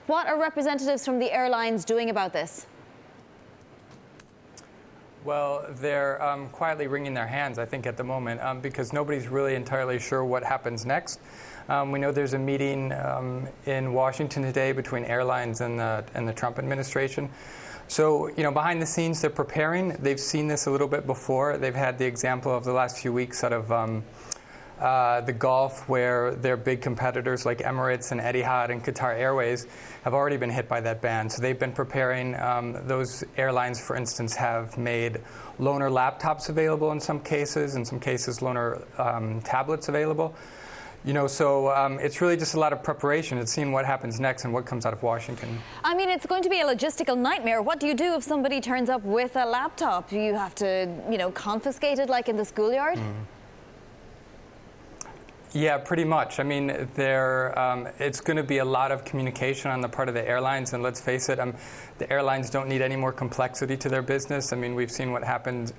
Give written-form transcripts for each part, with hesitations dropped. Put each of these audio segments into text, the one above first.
What are representatives from the airlines doing about this? Well, they're quietly wringing their hands, I think, at the moment, because nobody's really entirely sure what happens next. We know there's a meeting in Washington today between airlines and the Trump administration. So, behind the scenes, they're preparing. They've seen this a little bit before. They've had the example of the last few weeks out of the Gulf, where their big competitors like Emirates and Etihad and Qatar Airways have already been hit by that ban. So they've been preparing. Those airlines, for instance, have made loaner laptops available in some cases loaner tablets available. So it's really just a lot of preparation. It's seeing what happens next and what comes out of Washington. I mean, it's going to be a logistical nightmare. What do you do if somebody turns up with a laptop? You have to, confiscate it like in the schoolyard? Yeah, pretty much. I mean, it's going to be a lot of communication on the part of the airlines, and let's face it, the airlines don't need any more complexity to their business. I mean, we've seen what's happened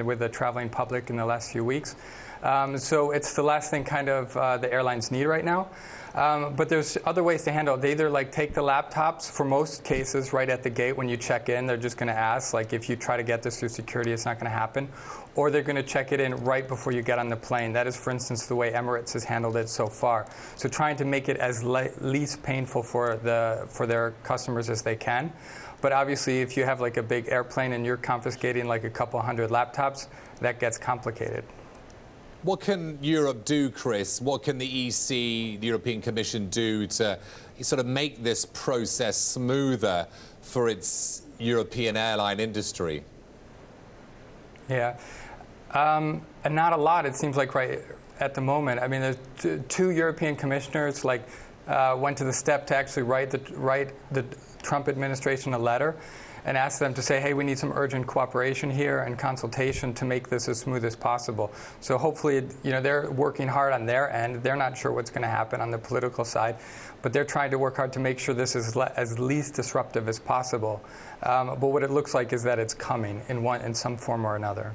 with the traveling public in the last few weeks. So it's the last thing kind of the airlines need right now. But there's other ways to handle it. They either take the laptops, for most cases, right at the gate when you check in. They're just going to ask, if you try to get this through security, it's not going to happen. Or they're going to check it in right before you get on the plane. That is, for instance, the way Emirates has handled it so far. So trying to make it as least painful for their customers as they can. But obviously, if you have a big airplane and you're confiscating a couple hundred laptops, that gets complicated. What can Europe do, Chris? What can the EC, the European Commission, do to sort of make this process smoother for its European airline industry? Yeah, and not a lot, it seems like, right at the moment. I mean, there's two European commissioners went to the step to actually write the Trump administration a letter and ask them to say, hey, we need some urgent cooperation here and consultation to make this as smooth as possible. So hopefully, they're working hard on their end. They're not sure what's going to happen on the political side, but they're trying to work hard to make sure this is as least disruptive as possible. But what it looks like is that it's coming in some form or another.